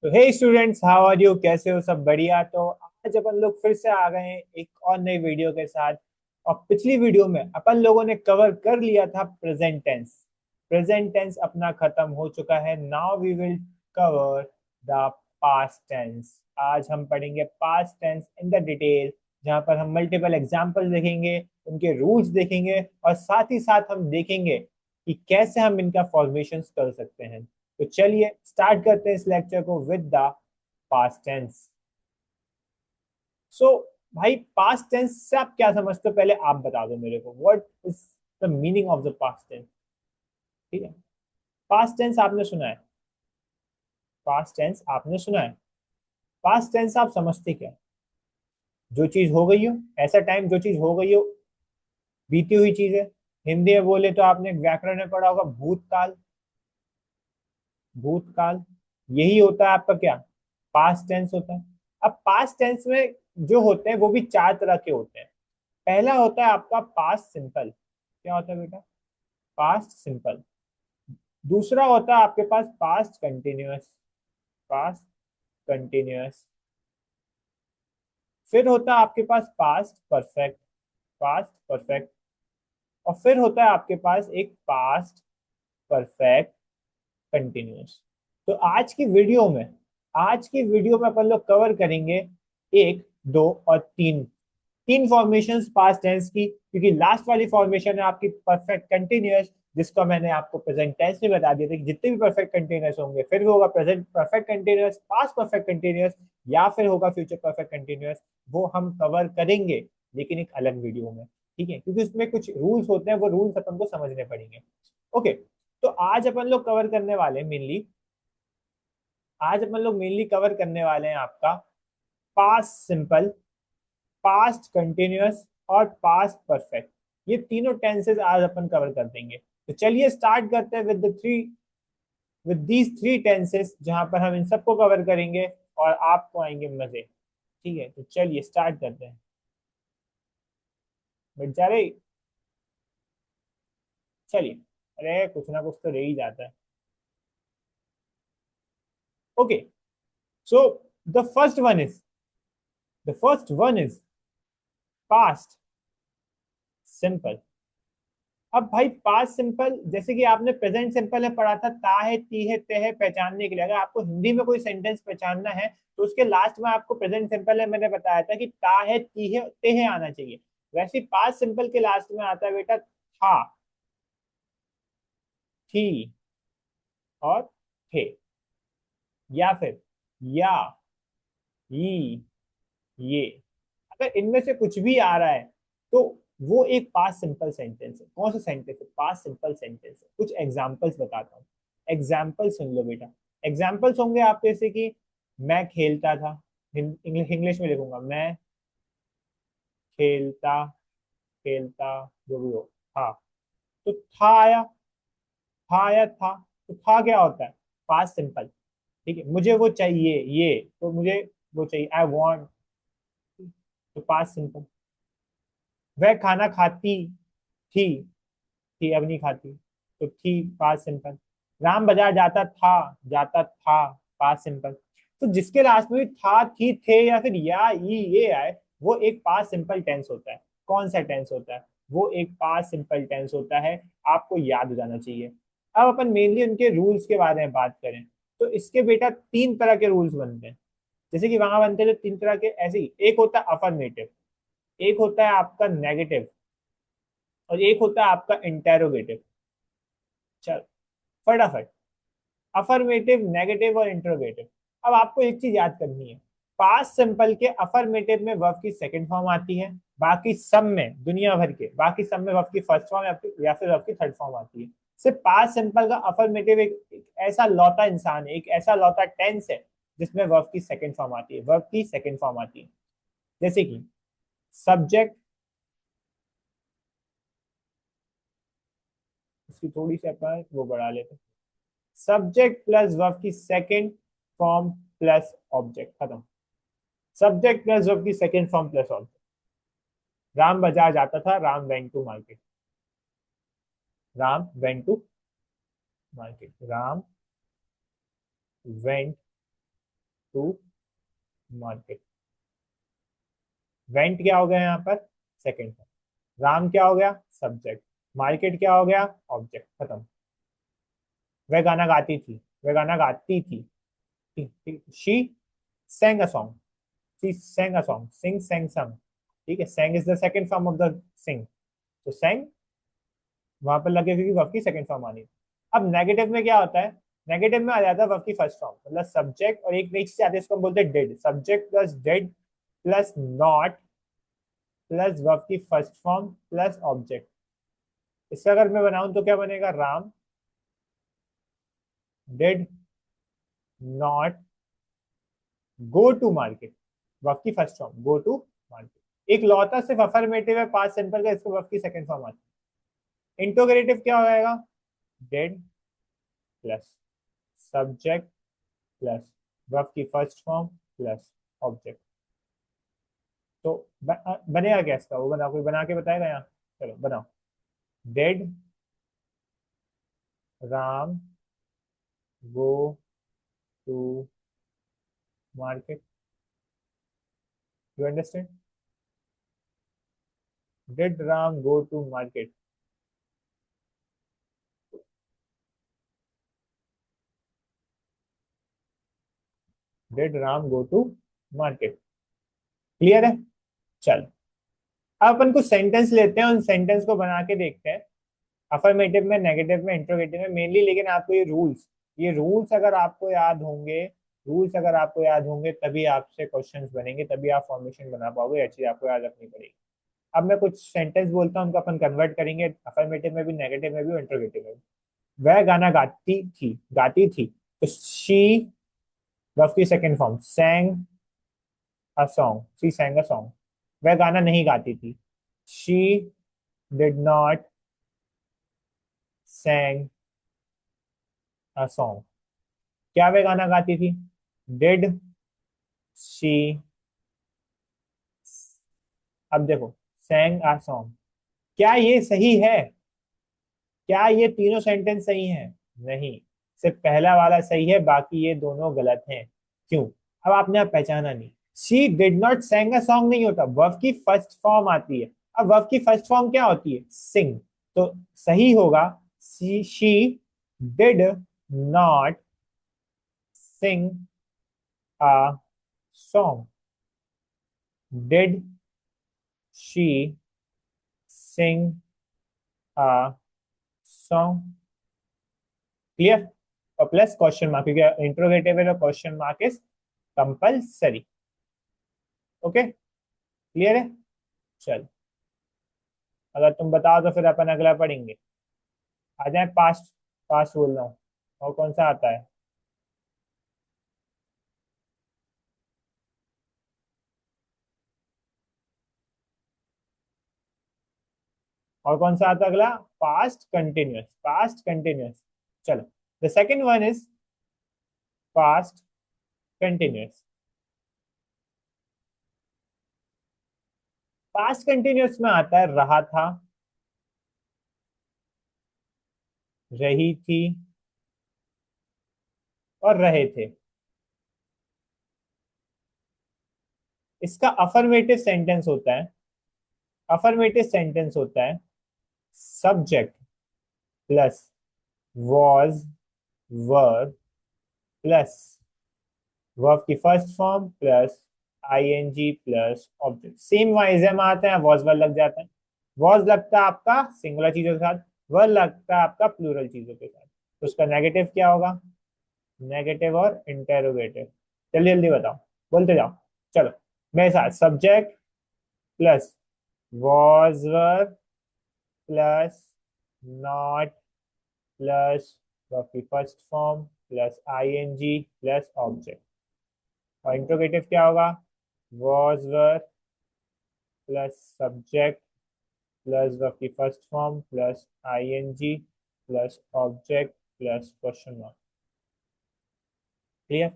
तो hey students, how are you? कैसे हो? सब बढ़िया? तो आज अपन लोग फिर से आ गए हैं एक और नई वीडियो के साथ। और पिछली वीडियो में अपन लोगों ने कवर कर लिया था प्रेजेंट टेंस। प्रेजेंट टेंस अपना खत्म हो चुका है। Now we will cover the past tense. आज हम पढ़ेंगे past tense in the detail, जहां पर हम मल्टीपल एग्जाम्पल देखेंगे, उनके रूल्स देखेंगे, और साथ ही साथ हम देखेंगे कि कैसे हम इनका फॉर्मेशन कर सकते हैं। तो चलिए स्टार्ट करते हैं इस लेक्चर को विद द पास्ट टेंस। सो भाई, पास्ट टेंस से आप क्या समझते हो? पहले आप बता दो मेरे को, what is the meaning of the past tense. ठीक है, पास्ट टेंस आपने सुना है? पास्ट टेंस आपने सुना है? पास्ट टेंस आप समझते क्या? जो चीज हो गई हो, ऐसा टाइम जो चीज हो गई हो, बीती हुई चीज है। हिंदी में बोले तो आपने व्याकरण में पढ़ा होगा भूतकाल। भूतकाल यही होता है आपका क्या? पास्ट टेंस होता है। अब पास्ट टेंस में जो होते हैं वो भी चार तरह के होते हैं। पहला होता है आपका पास्ट सिंपल। क्या होता है बेटा? Past simple. दूसरा होता है आपके पास पास्ट कंटिन्यूअस। Past continuous. फिर होता है आपके पास पास्ट परफेक्ट। Past perfect. और फिर होता है आपके पास एक पास्ट परफेक्ट कंटिन्यूअस। तो आज की वीडियो में अपन लोग कवर करेंगे एक, दो और तीन। तीन फॉर्मेशंस पास्ट टेंस की, क्योंकि लास्ट वाली फॉर्मेशन है आपकी परफेक्ट कंटिन्यूअस, जिसको मैंने आपको प्रेजेंट टेंस में बता दिया था कि जितने भी परफेक्ट कंटिन्यूअस होंगे, फिर वो होगा present perfect continuous, past perfect continuous, या फिर होगा फ्यूचर परफेक्ट कंटिन्यूअस। वो हम कवर करेंगे, लेकिन एक अलग वीडियो में। ठीक है, क्योंकि उसमें कुछ रूल्स होते हैं, वो रूल्स अपन को समझने पड़ेंगे। ओके। तो आज अपन लोग मेनली कवर करने वाले हैं आपका पास्ट सिंपल, पास्ट कंटिन्यूअस और पास्ट परफेक्ट। ये तीनों टेंसेस आज अपन कवर कर देंगे। तो चलिए स्टार्ट करते हैं विद दीज थ्री टेंसेस, जहां पर हम इन सबको कवर करेंगे और आपको आएंगे मजे। ठीक है, तो चलिए स्टार्ट करते हैं। मिट जा रही? चलिए। अरे कुछ ना कुछ तो रह ही जाता है। Okay. So the first one is past simple. अब भाई पास्ट सिंपल, जैसे कि आपने प्रेजेंट सिंपल में पढ़ा था, ता है, ती है, ते है, पहचानने के लिए अगर आपको हिंदी में कोई सेंटेंस पहचानना है, तो उसके लास्ट में आपको प्रेजेंट सिंपल है, मैंने बताया था कि ता है, ती है, ते है आना चाहिए। वैसे पास्ट सिंपल के लास्ट में आता है बेटा था, थी और थे, या फिर या, ई, ये। अगर इनमें से कुछ भी आ रहा है, तो वो एक पास्ट सिंपल सेंटेंस है। कौन सा सेंटेंस है? पास्ट सिंपल सेंटेंस है। कुछ एग्जांपल्स बताता हूँ। एग्जाम्पल सुन लो बेटा। एग्जाम्पल्स होंगे आपके, जैसे कि मैं खेलता था। इंग्लिश में लिखूंगा, मैं खेलता, खेलता, जो भी हो, था। तो था आया, था आया, था। तो था क्या होता है? Past simple. ठीक है, मुझे वो चाहिए, ये तो मुझे वो चाहिए, आई वॉन्ट। तो पास्ट सिंपल। वह खाना खाती थी, अब नहीं खाती, तो थी पास्ट सिंपल। राम बाजार जाता था, पास्ट सिंपल। तो जिसके लास्ट में था, थी, थे या फिर या, ये आए, वो एक पास्ट सिंपल टेंस होता है। कौन सा टेंस होता है? वो एक पास्ट सिंपल टेंस होता है। आपको याद हो जाना चाहिए। अब अपन मेनली उनके रूल्स के बारे में बात करें, तो इसके बेटा तीन तरह के रूल्स बनते हैं। जैसे कि वहां बनते हैं जो तीन तरह के, ऐसे ही एक होता है अफर्मेटिव, एक होता है आपका नेगेटिव, और एक होता है आपका इंटेरोगेटिव। चल फटाफट। अफर्मेटिव, नेगेटिव और इंट्रोगेटिव। अब आपको एक चीज याद करनी है। पास्ट सिंपल के अफर्मेटिव में वर्ब की सेकंड फॉर्म आती है। बाकी सब में, दुनिया भर के बाकी सब में वर्ब की फर्स्ट फॉर्म या फिर वर्ब की थर्ड फॉर्म आती है। सिर्फ पास्ट सिंपल का अफर्मेटिव एक ऐसा लौता इंसान है, एक ऐसा लौता टेंस है, जिसमें वर्ब की सेकंड फॉर्म आती है। वर्ब की सेकंड फॉर्म आती है, जैसे कि सब्जेक्ट। इसकी थोड़ी सी अपन वो बढ़ा लेते हैं। सब्जेक्ट प्लस वर्ब की सेकंड फॉर्म प्लस ऑब्जेक्ट, खत्म। सब्जेक्ट प्लस वर्ब की second form plus object. Ram बाजार जाता था, Ram went to market. Ram went to market. Ram went to market. Went क्या हो गया यहाँ पर, सेकंड फॉर्म। राम क्या हो गया, सब्जेक्ट। मार्केट क्या हो गया, ऑब्जेक्ट। खत्म। वह गाना गाती थी, वह गाना गाती थी। She sang a song, she sang a song, sing sang sung। ठीक है, sang is the second form of the sing, तो sang वहां पर लगे हुए वर्ब की सेकंड फॉर्म आनी। अब नेगेटिव में क्या होता है, नेगेटिव में आ जाता है वर्ब की फर्स्ट फॉर्म, मतलब सब्जेक्ट और एक नई चीज आती है, इसको हम बोलते हैं did. Subject plus did plus not plus verb की फर्स्ट फॉर्म प्लस ऑब्जेक्ट। इसका अगर मैं बनाऊं तो क्या बनेगा, Ram did not go to market. Verb की first form go to market. एक लौता सिर्फ अफर्मेटिव है, पास्ट सिंपल का, इसको वर्ब की सेकंड फॉर्म आती है। इंट्रोगेटिव क्या हो जाएगा, did plus subject plus verb की फर्स्ट फॉर्म प्लस ऑब्जेक्ट। तो बनेगा क्या इसका, वो बना, कोई बना के बताएगा यहाँ। चलो बनाओ। Did Ram go to market. You understand, did Ram go to market. Did Ram go to market. Clear है। चल, अब अपन कुछ सेंटेंस लेते हैं, उन सेंटेंस को बना के देखते हैं, अफर्मेटिव में, नेगेटिव में, इंट्रोगेटिव में मेनली। लेकिन आपको ये रूल्स अगर आपको याद होंगे, रूल्स अगर आपको याद होंगे तभी आपसे क्वेश्चंस बनेंगे, तभी आप फॉर्मेशन बना पाओगे। ये चीज आपको याद रखनी पड़ेगी। अब मैं कुछ सेंटेंस बोलता हूँ, उनको अपन कन्वर्ट करेंगे, अफर्मेटिव में भी, नेगेटिव में भी, इंट्रोगेटिव में भी। वह गाना गाती थी तो शी वर्ब की second form, sang a song, she sang a song। वह गाना नहीं गाती थी, she did not sang a song। क्या वह गाना गाती थी, did she, अब देखो, sang a song। क्या ये सही है, क्या ये तीनों सेंटेंस सही हैं, नहीं, सिर्फ पहला वाला सही है, बाकी ये दोनों गलत हैं। क्यों, अब आपने आप पहचाना नहीं। She did not sang a song नहीं होता, वर्ब की फर्स्ट फॉर्म आती है। अब वर्ब की फर्स्ट फॉर्म क्या होती है, सिंग। तो सही होगा, she did not sing a song. Did she sing a song. Clear. और प्लस क्वेश्चन मार्क, क्योंकि इंट्रोगेटिव है तो question mark is compulsory. Okay, clear है। चल, अगर तुम बताओ तो फिर अपन अगला पढ़ेंगे। आ जाए, पास्ट। पास्ट बोल रहा हूँ, और कौन सा आता है, और कौन सा आता है अगला, पास्ट कंटिन्यूअस। Past continuous. चलो, the second one is past continuous. Past continuous में आता है रहा था, रही थी और रहे थे। इसका अफर्मेटिव सेंटेंस होता है, अफर्मेटिव सेंटेंस होता है subject plus was were plus verb की first form plus ING plus object. Same wise में आते हैं, वॉज वर लग जाता है। वॉज लगता है आपका सिंगुलर चीजों के साथ, वर लगता है आपका प्लूरल चीजों के साथ। तो उसका नेगेटिव क्या होगा, नेगेटिव और इंटेरोगेटिव। जल्दी जल्दी बताओ, बोलते जाओ। चलो, मेरे साथ, subject plus was were plus not plus verb की first form plus ING plus object. और इंट्रोगेटिव क्या होगा, was were plus subject plus verb की first form plus ING plus object plus question mark. Clear.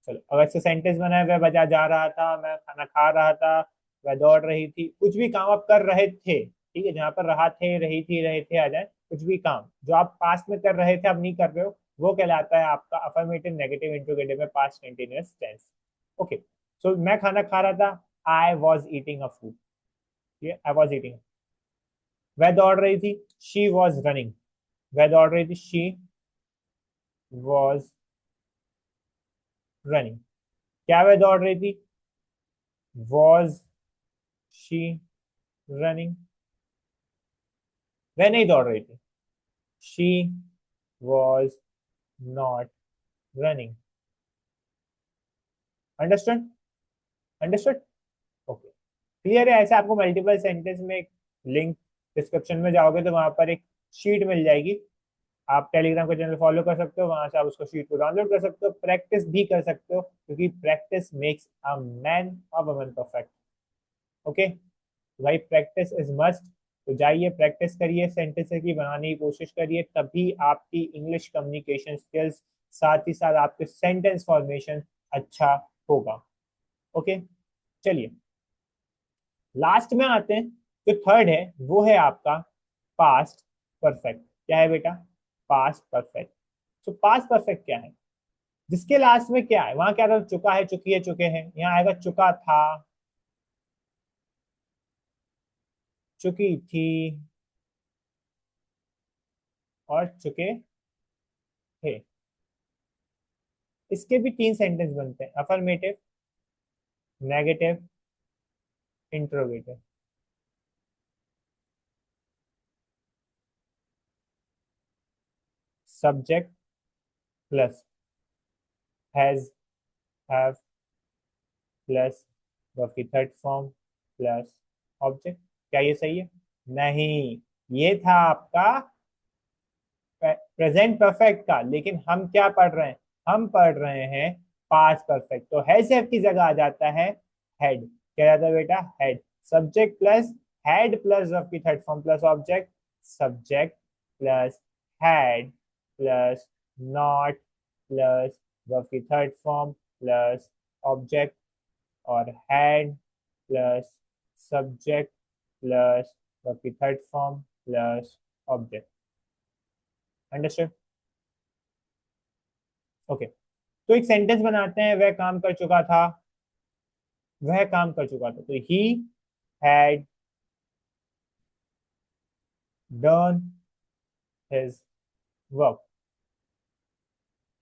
चलो, अगर इससे sentence बना है, वह बाजार जा रहा था, मैं खाना खा रहा था, वह दौड़ रही थी, कुछ भी काम आप कर रहे थे। ठीक है, जहां पर रहा थे, रही थी, रहे थे आ जाए, कुछ भी काम जो आप पास्ट में कर रहे थे अब नहीं कर रहे हो, वो कहलाता है आपका अफर्मेटिव, नेगेटिव, इंट्रोगेटिव में पास्ट कंटिन्यूअस टेंस। ओके, सो मैं खाना खा रहा था, I was eating a food, I was eating. वह दौड़ रही थी, शी वॉज रनिंग, वह दौड़ रही थी, शी वॉज रनिंग। क्या वह दौड़ रही थी, वॉज शी रनिंग? वह नहीं दौड़ रही थी, she was not running. Understood? Understood? Okay, clear है? ऐसे आपको मल्टीपल सेंटेंस में एक लिंक, डिस्क्रिप्शन में जाओगे तो वहां पर एक शीट मिल जाएगी, आप टेलीग्राम का चैनल फॉलो कर सकते हो, वहां से आप उसको शीट को डाउनलोड कर सकते हो, प्रैक्टिस भी कर सकते हो, क्योंकि प्रैक्टिस मेक्स अ मैन और वुमन परफेक्ट। ओके, भाई प्रैक्टिस इज मस्ट। तो जाइए प्रैक्टिस करिए, सेंटेंस की बनाने की कोशिश करिए, तभी आपकी इंग्लिश कम्युनिकेशन स्किल्स, साथ ही साथ आपके सेंटेंस फॉर्मेशन अच्छा होगा। ओके, चलिए लास्ट में आते हैं। जो थर्ड है वो है आपका पास्ट परफेक्ट। क्या है बेटा? Past perfect. तो पास्ट परफेक्ट क्या है? जिसके लास्ट में क्या है, वहां क्या था? चुका है, चुकी है, चुके हैं। यहाँ आएगा चुका था, चुकी थी और चुके थे। इसके भी तीन सेंटेंस बनते हैं, affirmative, negative, interrogative. Subject plus has, have plus verb की थर्ड फॉर्म प्लस ऑब्जेक्ट। क्या ये सही है? नहीं, ये था आपका प्रेजेंट परफेक्ट का, लेकिन हम क्या पढ़ रहे हैं? हम पढ़ रहे हैं पास्ट परफेक्ट। तो हैज हैव की जगह आ जाता है हैड। क्या जाता है बेटा? Had. Subject plus had plus verb की third form plus object, subject plus had plus not plus verb की थर्ड फॉर्म प्लस ऑब्जेक्ट, और had plus subject plus verb की third form plus object. Understood? Okay, तो एक sentence बनाते हैं, वह काम कर चुका था, वह काम कर चुका था। तो he had done his work.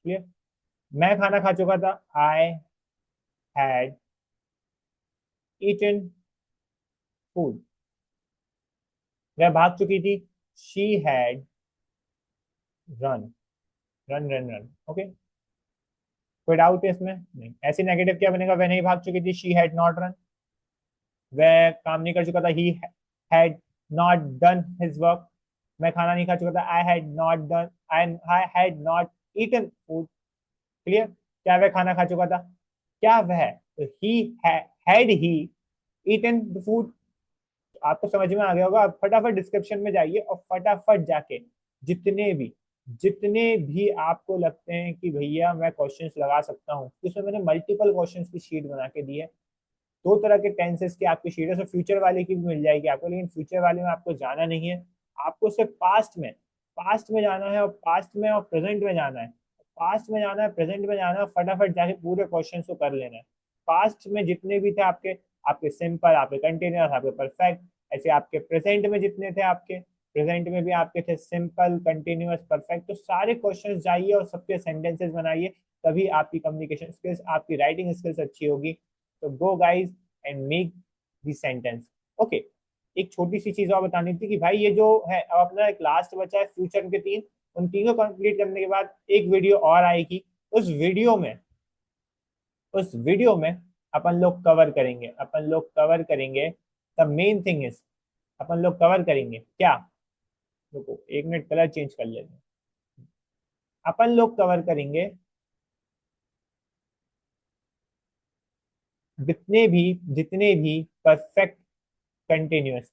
Clear? मैं खाना खा चुका था, आई हैड ईटन फूड। वह भाग चुकी थी, she had run, run run run. Okay, कोई डाउट है इसमें? नहीं। ऐसी नेगेटिव क्या बनेगा? वह नहीं भाग चुकी थी, शी हैड नॉट रन। वह काम नहीं कर चुका था, he had not done his work. मैं खाना नहीं खा चुका था, I had not done, I had not eaten food. Clear? क्या वह खाना खा चुका था? क्या वह, तो he had he eaten the food. आपको समझ में आ गया होगा। आप फटाफट डिस्क्रिप्शन में जाइए और फटाफट जाके जितने भी आपको लगते हैं कि भैया मैं क्वेश्चंस लगा सकता हूँ, इसमें मैंने मल्टीपल क्वेश्चंस की शीट बना के दी है। दो तरह के टेंसेस की आपकी शीट है, तो फ्यूचर वाले की भी मिल जाएगी आपको, लेकिन फ्यूचर वाले में आपको जाना नहीं है। आपको सिर्फ पास्ट में जाना है, और पास्ट में और प्रेजेंट में जाना है। पास्ट में जाना है, प्रेजेंट में जाना है, फटाफट जाके पूरे क्वेश्चन को कर लेना है। पास्ट में जितने भी थे आपके, आपके सिंपल, आपके कंटिन्यूअस, आपके परफेक्ट, ऐसे आपके प्रेजेंट में जितने थे आपके, प्रेजेंट में भी आपके थे सिंपल, कंटिन्यूअस, परफेक्ट। तो सारे क्वेश्चंस जाइए और सबके सेंटेंसेस बनाइए, तभी आपकी कम्युनिकेशन स्किल्स, आपकी राइटिंग स्किल्स अच्छी होगी। तो गो guys and make this sentence. Okay, एक छोटी सी चीज और बतानी थी कि भाई ये जो है, अब अपना एक लास्ट बचा है फ्यूचर के तीन, उन तीनों कंप्लीट करने के बाद एक वीडियो और आएगी। उस वीडियो में उस वीडियो में अपन लोग कवर करेंगे, अपन लोग कवर करेंगे द मेन थिंग इज, अपन लोग कवर करेंगे क्या? रुको एक मिनट, कलर चेंज कर लेते हैं। अपन लोग कवर करेंगे जितने भी परफेक्ट कंटिन्यूअस,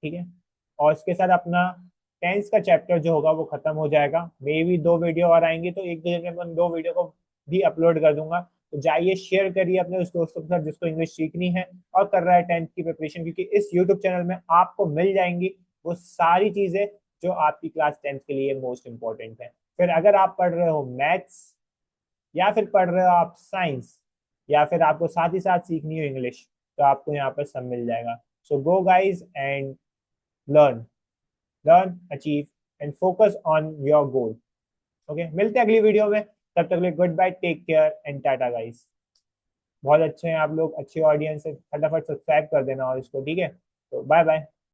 ठीक है? और इसके साथ अपना टेंस का चैप्टर जो होगा वो खत्म हो जाएगा। मे भी दो वीडियो और आएंगी, तो एक दो दिन में मैं दो वीडियो को भी अपलोड कर दूंगा। तो जाइए शेयर करिए अपने उस दोस्तों के साथ जिसको इंग्लिश सीखनी है और कर रहा है टेंथ की प्रिपरेशन, क्योंकि इस यूट्यूब चैनल में आपको मिल जाएंगी वो सारी चीजें जो आपकी क्लास टेंथ के लिए मोस्ट इंपॉर्टेंट है। फिर अगर आप पढ़ रहे हो मैथ्स, या फिर पढ़ रहे हो आप साइंस, या फिर आपको साथ ही साथ सीखनी हो इंग्लिश, तो आपको यहाँ पर सब मिल जाएगा। So go guys and learn, learn, achieve and focus on your goal. Okay, मिलते हैं अगली वीडियो में, तब तक के लिए good bye, take care and tata guys. बहुत अच्छे हैं आप लोग, अच्छी ऑडियंस है, फटाफट सब्सक्राइब कर देना और इसको, ठीक है, तो बाय बाय।